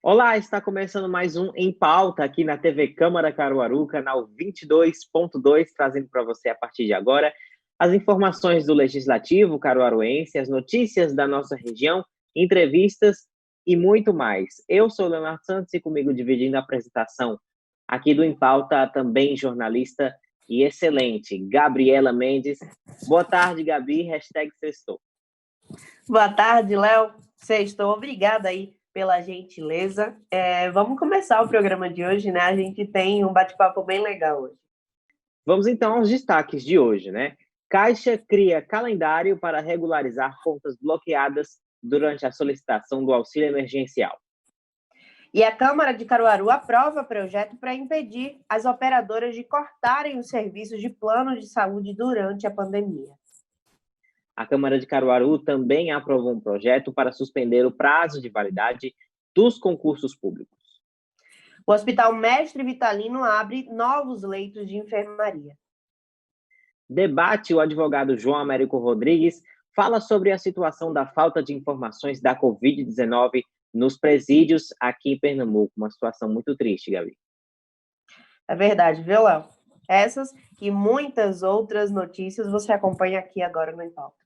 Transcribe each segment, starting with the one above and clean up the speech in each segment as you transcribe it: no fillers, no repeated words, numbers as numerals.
Olá, está começando mais um Em Pauta aqui na TV Câmara Caruaru, canal 22.2, trazendo para você a partir de agora as informações do Legislativo caruaruense, as notícias da nossa região, entrevistas e muito mais. Eu sou Leonardo Santos e comigo dividindo a apresentação aqui do Em Pauta, também jornalista e excelente, Gabriela Mendes. Boa tarde, Gabi, hashtag sextou. Boa tarde, Léo. Sextou, obrigada aí pela gentileza. Vamos começar o programa de hoje, né? A gente tem um bate-papo bem legal hoje. Vamos então aos destaques de hoje, né? Caixa cria calendário para regularizar contas bloqueadas durante a solicitação do auxílio emergencial. E a Câmara de Caruaru aprova projeto para impedir as operadoras de cortarem os serviços de plano de saúde durante a pandemia. A Câmara de Caruaru também aprovou um projeto para suspender o prazo de validade dos concursos públicos. O Hospital Mestre Vitalino abre novos leitos de enfermaria. Debate: o advogado João Américo Rodrigues fala sobre a situação da falta de informações da Covid-19 nos presídios aqui em Pernambuco. Uma situação muito triste, Gabi. É verdade, viu, Léo? Essas e muitas outras notícias você acompanha aqui agora no Em Pauta.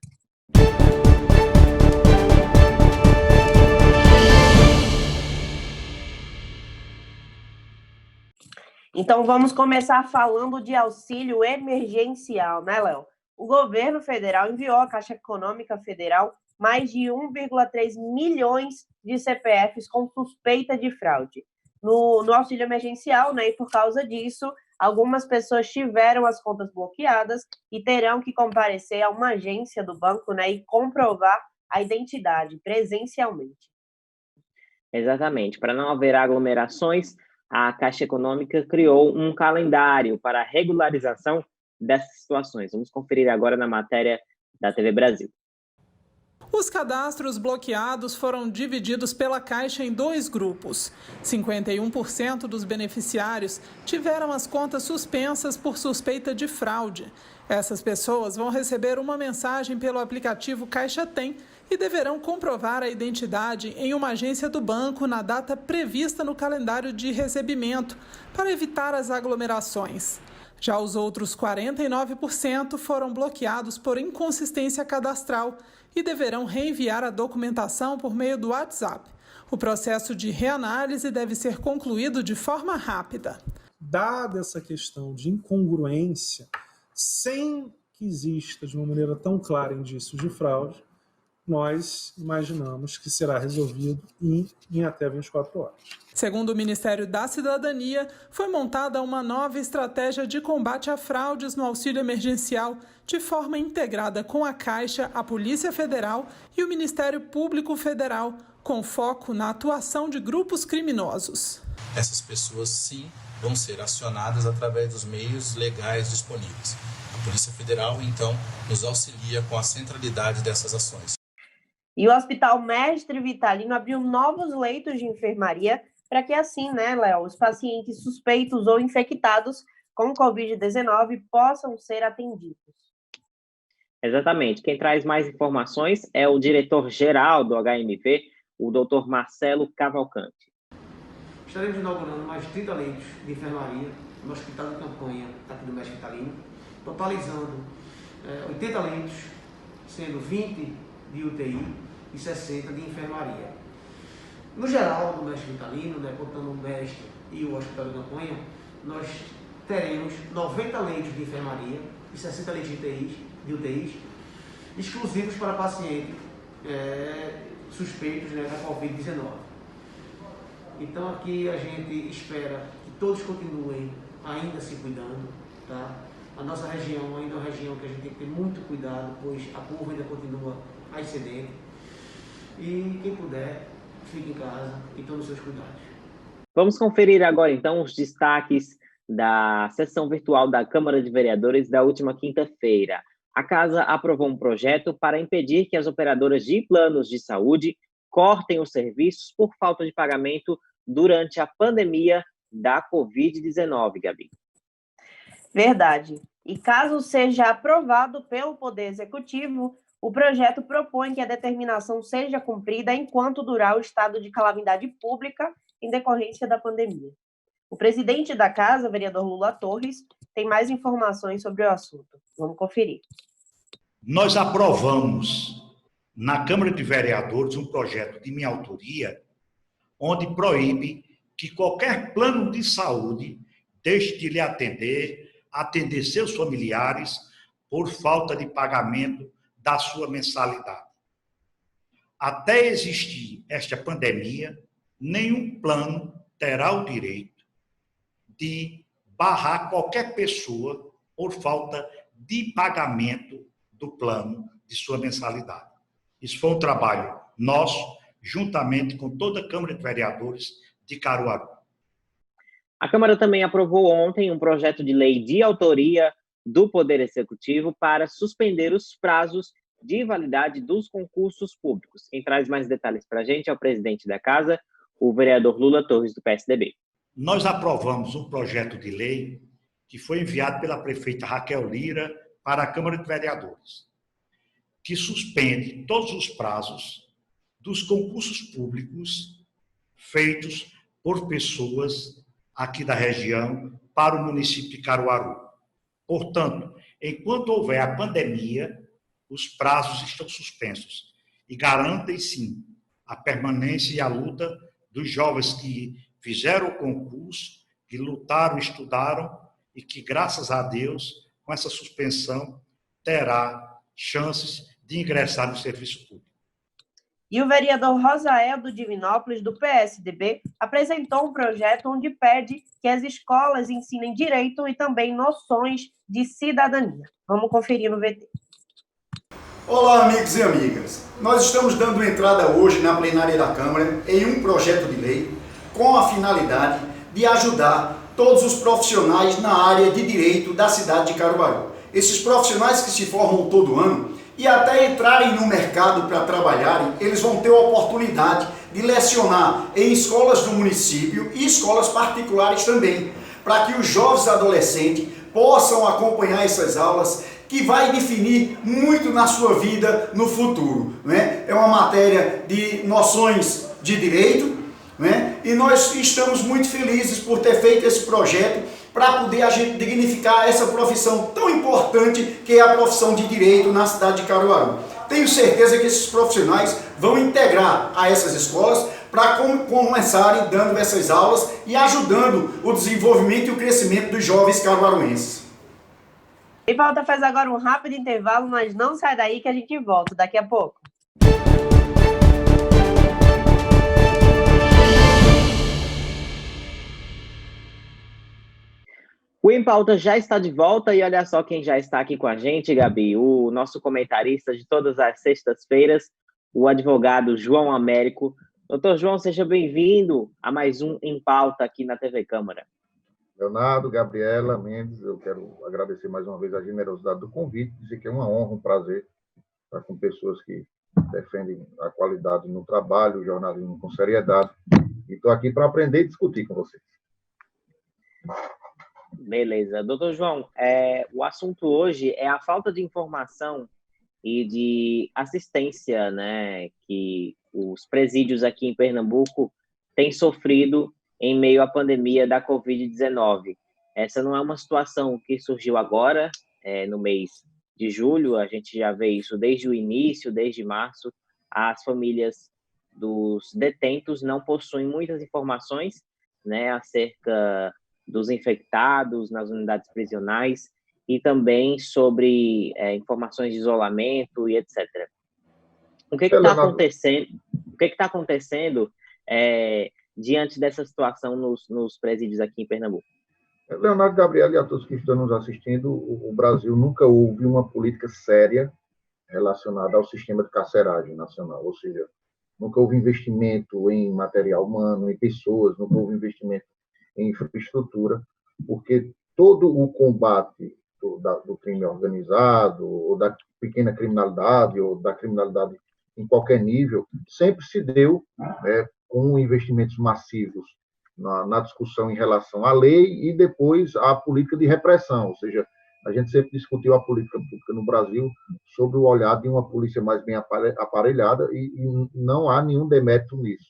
Então, vamos começar falando de auxílio emergencial, né, Léo? O governo federal enviou à Caixa Econômica Federal mais de 1,3 milhões de CPFs com suspeita de fraude no auxílio emergencial, né? E por causa disso, algumas pessoas tiveram as contas bloqueadas e terão que comparecer a uma agência do banco, né? E comprovar a identidade presencialmente. Exatamente. Para não haver aglomerações, a Caixa Econômica criou um calendário para a regularização dessas situações. Vamos conferir agora na matéria da TV Brasil. Os cadastros bloqueados foram divididos pela Caixa em dois grupos. 51% dos beneficiários tiveram as contas suspensas por suspeita de fraude. Essas pessoas vão receber uma mensagem pelo aplicativo Caixa Tem e deverão comprovar a identidade em uma agência do banco na data prevista no calendário de recebimento, para evitar as aglomerações. Já os outros 49% foram bloqueados por inconsistência cadastral e deverão reenviar a documentação por meio do WhatsApp. O processo de reanálise deve ser concluído de forma rápida. Dada essa questão de incongruência, sem que exista de uma maneira tão clara indícios de fraude, nós imaginamos que será resolvido em até 24 horas. Segundo o Ministério da Cidadania, foi montada uma nova estratégia de combate a fraudes no auxílio emergencial, de forma integrada com a Caixa, a Polícia Federal e o Ministério Público Federal, com foco na atuação de grupos criminosos. Essas pessoas, sim, vão ser acionadas através dos meios legais disponíveis. A Polícia Federal, então, nos auxilia com a centralidade dessas ações. E o Hospital Mestre Vitalino abriu novos leitos de enfermaria para que assim, né, Léo, os pacientes suspeitos ou infectados com Covid-19 possam ser atendidos. Exatamente. Quem traz mais informações é o diretor-geral do HMV, o Dr. Marcelo Cavalcante. Estaremos inaugurando mais 30 leitos de enfermaria no Hospital de Campanha aqui do Mestre Vitalino, totalizando 80 leitos, sendo 20 de UTI e 60 de enfermaria. No geral, no Mestre Vitalino, né, contando o Mestre e o Hospital de Campanha, nós teremos 90 leitos de enfermaria e 60 leitos de UTIs, exclusivos para pacientes suspeitos, né, da Covid-19. Então aqui a gente espera que todos continuem ainda se cuidando, tá? A nossa região ainda é uma região que a gente tem que ter muito cuidado, pois a curva ainda continua ascendente. E quem puder, fique em casa e tome os seus cuidados. Vamos conferir agora, então, os destaques da sessão virtual da Câmara de Vereadores da última quinta-feira. A Casa aprovou um projeto para impedir que as operadoras de planos de saúde cortem os serviços por falta de pagamento durante a pandemia da Covid-19, Gabi. Verdade. E caso seja aprovado pelo Poder Executivo, o projeto propõe que a determinação seja cumprida enquanto durar o estado de calamidade pública em decorrência da pandemia. O presidente da Casa, vereador Lula Torres, tem mais informações sobre o assunto. Vamos conferir. Nós aprovamos na Câmara de Vereadores um projeto de minha autoria, onde proíbe que qualquer plano de saúde deixe de lhe atender seus familiares por falta de pagamento da sua mensalidade. Até existir esta pandemia, nenhum plano terá o direito de barrar qualquer pessoa por falta de pagamento do plano de sua mensalidade. Isso foi um trabalho nosso, juntamente com toda a Câmara de Vereadores de Caruaru. A Câmara também aprovou ontem um projeto de lei de autoria do Poder Executivo para suspender os prazos de validade dos concursos públicos. Quem traz mais detalhes para a gente é o presidente da Casa, o vereador Lula Torres, do PSDB. Nós aprovamos um projeto de lei que foi enviado pela prefeita Raquel Lira para a Câmara de Vereadores, que suspende todos os prazos dos concursos públicos feitos por pessoas aqui da região para o município de Caruaru. Portanto, enquanto houver a pandemia, os prazos estão suspensos e garantem, sim, a permanência e a luta dos jovens que fizeram o concurso, que lutaram, estudaram e que, graças a Deus, com essa suspensão, terá chances de ingressar no serviço público. E o vereador Rosael do Divinópolis, do PSDB, apresentou um projeto onde pede que as escolas ensinem direito e também noções de cidadania. Vamos conferir no VT. Olá, amigos e amigas. Nós estamos dando entrada hoje na plenária da Câmara em um projeto de lei com a finalidade de ajudar todos os profissionais na área de direito da cidade de Caruaru. Esses profissionais que se formam todo ano e até entrarem no mercado para trabalharem, eles vão ter a oportunidade de lecionar em escolas do município e escolas particulares também, para que os jovens adolescentes possam acompanhar essas aulas que vai definir muito na sua vida no futuro, né? É uma matéria de noções de direito, né? E nós estamos muito felizes por ter feito esse projeto para poder a gente dignificar essa profissão tão importante que é a profissão de direito na cidade de Caruaru. Tenho certeza que esses profissionais vão integrar a essas escolas para começarem dando essas aulas e ajudando o desenvolvimento e o crescimento dos jovens caruaruenses. E Pauta faz agora um rápido intervalo, mas não sai daí que a gente volta daqui a pouco. O Em Pauta já está de volta e olha só quem já está aqui com a gente, Gabi, o nosso comentarista de todas as sextas-feiras, o advogado João Américo. Doutor João, seja bem-vindo a mais um Em Pauta aqui na TV Câmara. Leonardo, Gabriela, Mendes, eu quero agradecer mais uma vez a generosidade do convite, dizer que é uma honra, um prazer estar com pessoas que defendem a qualidade no trabalho, o jornalismo com seriedade, e estou aqui para aprender e discutir com vocês. Beleza. Doutor João, o assunto hoje é a falta de informação e de assistência, né, que os presídios aqui em Pernambuco têm sofrido em meio à pandemia da Covid-19. Essa não é uma situação que surgiu agora, no mês de julho, a gente já vê isso desde o início, desde março. As famílias dos detentos não possuem muitas informações, né, acerca dos infectados nas unidades prisionais e também sobre informações de isolamento e etc. O que está acontecendo? O que está acontecendo diante dessa situação nos presídios aqui em Pernambuco? Leonardo, Gabriel e a todos que estão nos assistindo, o Brasil nunca houve uma política séria relacionada ao sistema de carceragem nacional, ou seja, nunca houve investimento em material humano, em pessoas, nunca houve investimento em infraestrutura, porque todo o combate do crime organizado, ou da pequena criminalidade, ou da criminalidade em qualquer nível, sempre se deu com investimentos massivos na discussão em relação à lei e depois à política de repressão, ou seja, a gente sempre discutiu a política pública no Brasil sobre o olhar de uma polícia mais bem aparelhada e não há nenhum demérito nisso.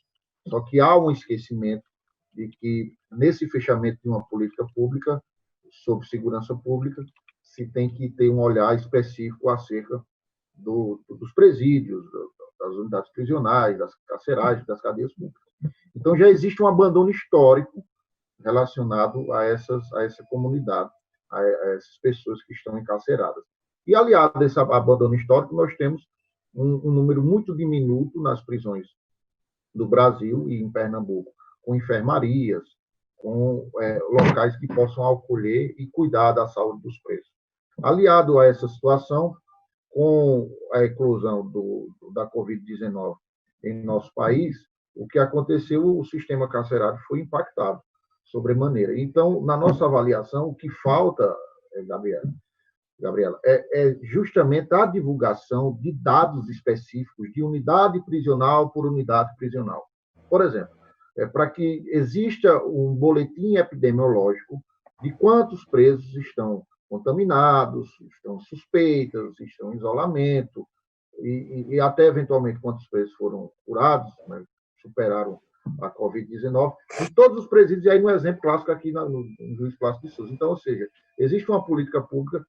Só que há um esquecimento de que, nesse fechamento de uma política pública, sobre segurança pública, se tem que ter um olhar específico acerca dos presídios, das unidades prisionais, das carceragens, das cadeias públicas. Então, já existe um abandono histórico relacionado a essa comunidade, a essas pessoas que estão encarceradas. E, aliado a esse abandono histórico, nós temos um número muito diminuto nas prisões do Brasil e em Pernambuco, com enfermarias, com locais que possam acolher e cuidar da saúde dos presos. Aliado a essa situação, com a eclosão da Covid-19 em nosso país, o que aconteceu, o sistema carcerário foi impactado sobremaneira. Então, na nossa avaliação, o que falta, Gabriela, é justamente a divulgação de dados específicos de unidade prisional por unidade prisional. Por exemplo, para que exista um boletim epidemiológico de quantos presos estão contaminados, estão suspeitos, estão em isolamento, e até, eventualmente, quantos presos foram curados, né, superaram a Covid-19, em todos os presídios, e aí no exemplo clássico aqui no Juiz Plácido de Souza. Então, ou seja, existe uma política pública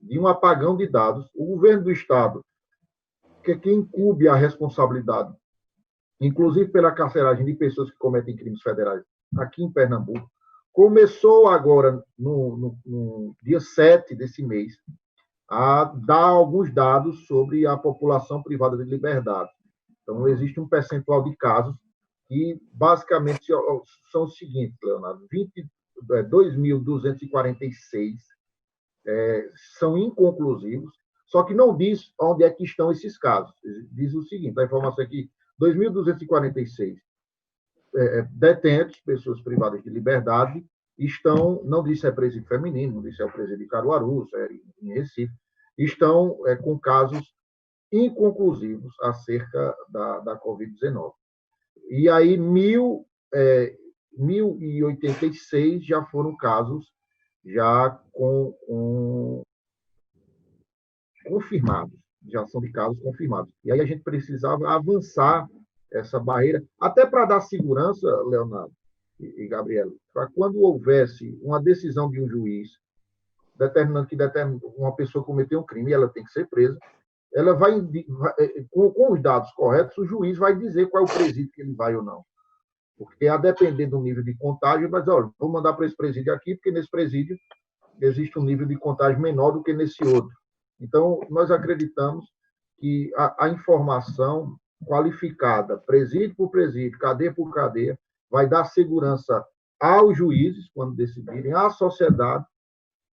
de um apagão de dados. O governo do Estado, que é quem incumbe a responsabilidade, inclusive pela carceragem de pessoas que cometem crimes federais aqui em Pernambuco, começou agora, no dia 7 desse mês, a dar alguns dados sobre a população privada de liberdade. Então, existe um percentual de casos que, basicamente, são os seguintes, Leonardo: 2.246 são inconclusivos, só que não diz onde é que estão esses casos. Diz o seguinte, a informação aqui: 2.246 detentos, pessoas privadas de liberdade, estão, não disse se é presídio feminino, não disse se é o presídio de Caruaru, se é em Recife, estão com casos inconclusivos acerca da Covid-19. E aí, 1.086 já foram casos já confirmados, já são de casos confirmados. E aí a gente precisava avançar essa barreira, até para dar segurança, Leonardo e Gabriela, para quando houvesse uma decisão de um juiz determinando que uma pessoa cometeu um crime e ela tem que ser presa, ela vai, com os dados corretos, o juiz vai dizer qual é o presídio que ele vai ou não. Porque, a depender do nível de contágio, vai dizer, olha, vou mandar para esse presídio aqui, porque nesse presídio existe um nível de contágio menor do que nesse outro. Então, nós acreditamos que a informação qualificada, presídio por presídio, cadeia por cadeia, vai dar segurança aos juízes, quando decidirem, à sociedade,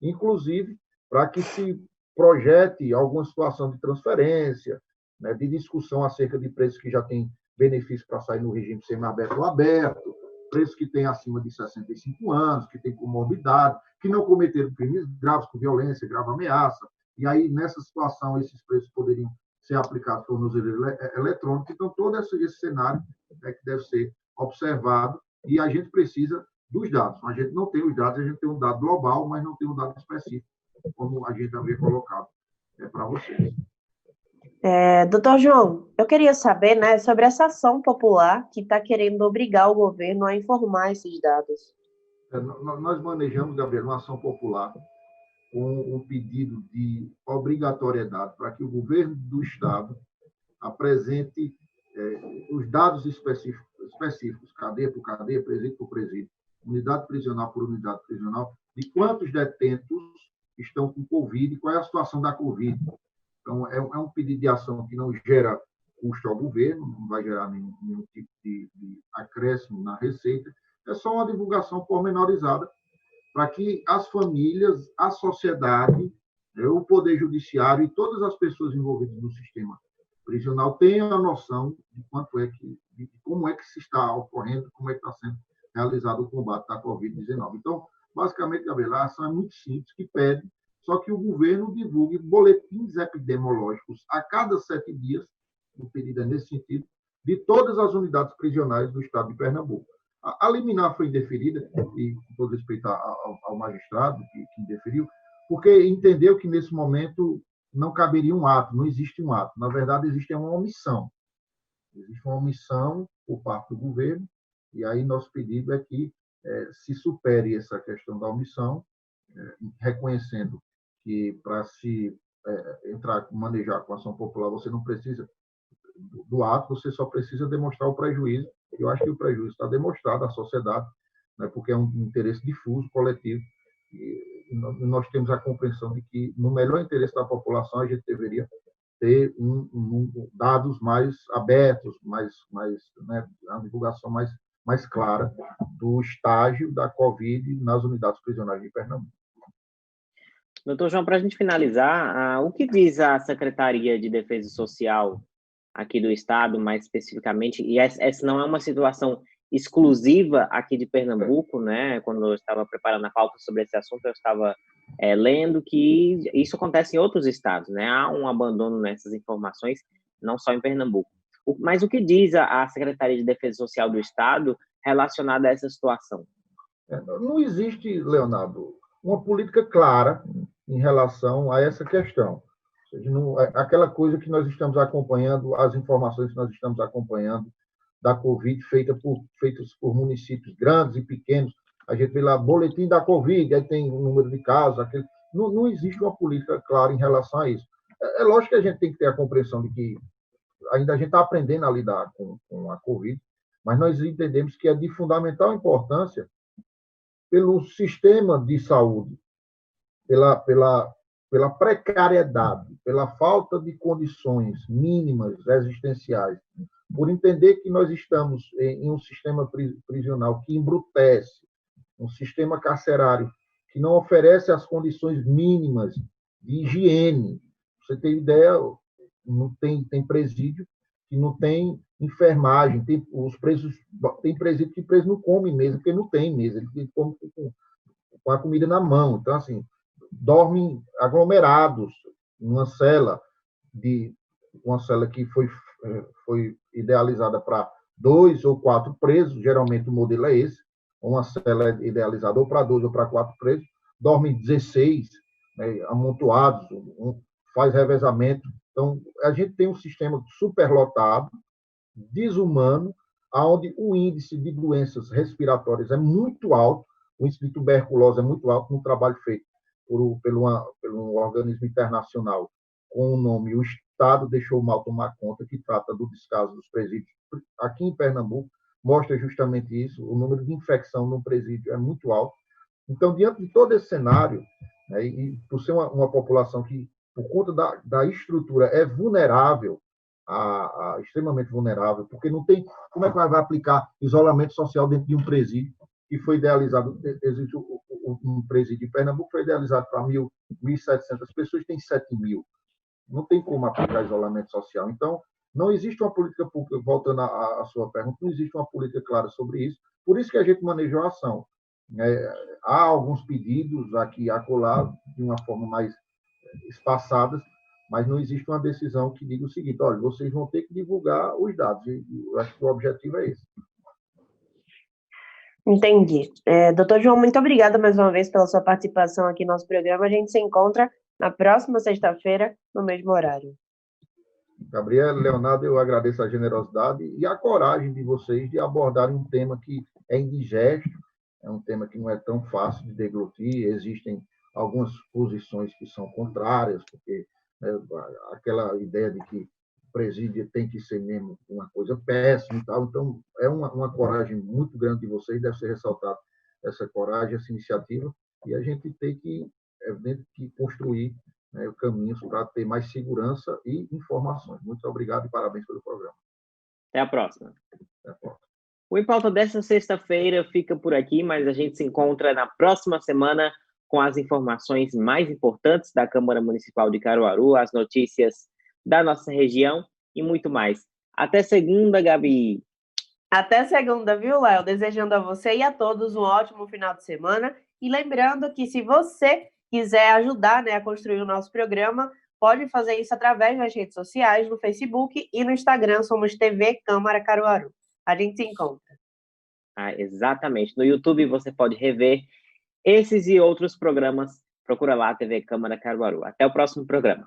inclusive para que se projete alguma situação de transferência, né, de discussão acerca de presos que já têm benefício para sair no regime semiaberto ou aberto, presos que têm acima de 65 anos, que têm comorbidade, que não cometeram crimes graves com violência, grave ameaça. E aí, nessa situação, esses presos poderiam ser aplicados por tornozeleiro eletrônico. Então, todo esse cenário que deve ser observado, e a gente precisa dos dados. A gente não tem os dados, a gente tem um dado global, mas não tem um dado específico, como a gente havia colocado para vocês. Doutor João, eu queria saber, né, sobre essa ação popular que está querendo obrigar o governo a informar esses dados. Nós manejamos, Gabriel, uma ação popular com um pedido de obrigatoriedade para que o governo do Estado apresente os dados específicos, cadeia por cadeia, presídio por presídio, unidade prisional por unidade prisional, de quantos detentos estão com Covid e qual é a situação da Covid. Então, é um pedido de ação que não gera custo ao governo, não vai gerar nenhum tipo de acréscimo na receita, é só uma divulgação pormenorizada para que as famílias, a sociedade, o Poder Judiciário e todas as pessoas envolvidas no sistema prisional tenham a noção de como é que se está ocorrendo, como é que está sendo realizado o combate da Covid-19. Então, basicamente, Gabriel, a ação é muito simples, que pede só que o governo divulgue boletins epidemiológicos a cada 7 dias, o pedido é nesse sentido, de todas as unidades prisionais do estado de Pernambuco. A liminar foi indeferida, e com todo respeito ao magistrado que indeferiu, porque entendeu que, nesse momento, não caberia um ato, não existe um ato. Na verdade, existe uma omissão. Existe uma omissão por parte do governo E aí nosso pedido é que se supere essa questão da omissão, reconhecendo que para se manejar com a ação popular, você não precisa do ato, você só precisa demonstrar o prejuízo. Eu acho que o prejuízo está demonstrado à sociedade, né, porque é um interesse difuso, coletivo, e nós temos a compreensão de que, no melhor interesse da população, a gente deveria ter dados mais abertos, né, a divulgação mais clara do estágio da Covid nas unidades prisionais de Pernambuco. Doutor João, para a gente finalizar, o que diz a Secretaria de Defesa Social aqui do Estado, mais especificamente, e essa não é uma situação exclusiva aqui de Pernambuco, né? Quando eu estava preparando a pauta sobre esse assunto, eu estava lendo que isso acontece em outros estados, né? Há um abandono nessas informações, não só em Pernambuco. Mas o que diz a Secretaria de Defesa Social do Estado relacionada a essa situação? Não existe, Leonardo, uma política clara em relação a essa questão. Ou seja, aquela coisa que nós estamos acompanhando, as informações que nós estamos acompanhando da Covid, feitas por municípios grandes e pequenos, a gente vê lá boletim da Covid, aí tem o número de casos, não existe uma política clara em relação a isso. É lógico que a gente tem que ter a compreensão de que ainda a gente está aprendendo a lidar com a Covid, mas nós entendemos que é de fundamental importância pelo sistema de saúde, pela precariedade, pela falta de condições mínimas existenciais, por entender que nós estamos em um sistema prisional que embrutece, um sistema carcerário que não oferece as condições mínimas de higiene. Você tem ideia, não tem presídio que não tem enfermagem, tem presídio que o preso não come mesa, porque não tem mesa, ele come com a comida na mão. Então, assim, dormem aglomerados numa cela que foi idealizada para 2 ou 4 presos, geralmente o modelo é esse, uma cela idealizada ou para 2 ou para 4 presos, dormem 16, né, amontoados, faz revezamento. Então, a gente tem um sistema superlotado, desumano, onde o índice de doenças respiratórias é muito alto, o índice de tuberculose é muito alto, no trabalho feito pelo um organismo internacional com o nome O Estado Deixou Mal Tomar Conta, que trata do descaso dos presídios. Aqui em Pernambuco, mostra justamente isso, o número de infecção no presídio é muito alto. Então, diante de todo esse cenário, né, e por ser uma população que, por conta da estrutura, é vulnerável, extremamente vulnerável, porque não tem... Como é que vai aplicar isolamento social dentro de um presídio que foi idealizado? Existe um presídio em Pernambuco, foi idealizado para 1.700 pessoas, tem 7.000. Não tem como aplicar isolamento social. Então, não existe uma política pública, voltando à sua pergunta, não existe uma política clara sobre isso. Por isso que a gente manejou a ação. Há alguns pedidos aqui e acolá, de uma forma mais espaçada, mas não existe uma decisão que diga o seguinte: olha, vocês vão ter que divulgar os dados. E eu acho que o objetivo é esse. Entendi. Doutor João, muito obrigada mais uma vez pela sua participação aqui no nosso programa. A gente se encontra na próxima sexta-feira, no mesmo horário. Gabriel, Leonardo, eu agradeço a generosidade e a coragem de vocês de abordarem um tema que é indigesto, é um tema que não é tão fácil de deglutir, existem algumas posições que são contrárias, porque aquela ideia de que o presídio tem que ser mesmo uma coisa péssima e tal. Então, é uma coragem muito grande de vocês, deve ser ressaltada essa coragem, essa iniciativa, e a gente tem que, construir, né, caminhos para ter mais segurança e informações. Muito obrigado e parabéns pelo programa. Até a próxima. Até a próxima. O Em Pauta dessa sexta-feira fica por aqui, mas a gente se encontra na próxima semana com as informações mais importantes da Câmara Municipal de Caruaru, as notícias da nossa região e muito mais. Até segunda, Gabi. Até segunda, viu, Léo? Desejando a você e a todos um ótimo final de semana. E lembrando que se você quiser ajudar, né, a construir o nosso programa, pode fazer isso através das redes sociais, no Facebook e no Instagram, somos TV Câmara Caruaru. A gente se encontra. Exatamente. No YouTube você pode rever esses e outros programas. Procura lá, TV Câmara Caruaru. Até o próximo programa.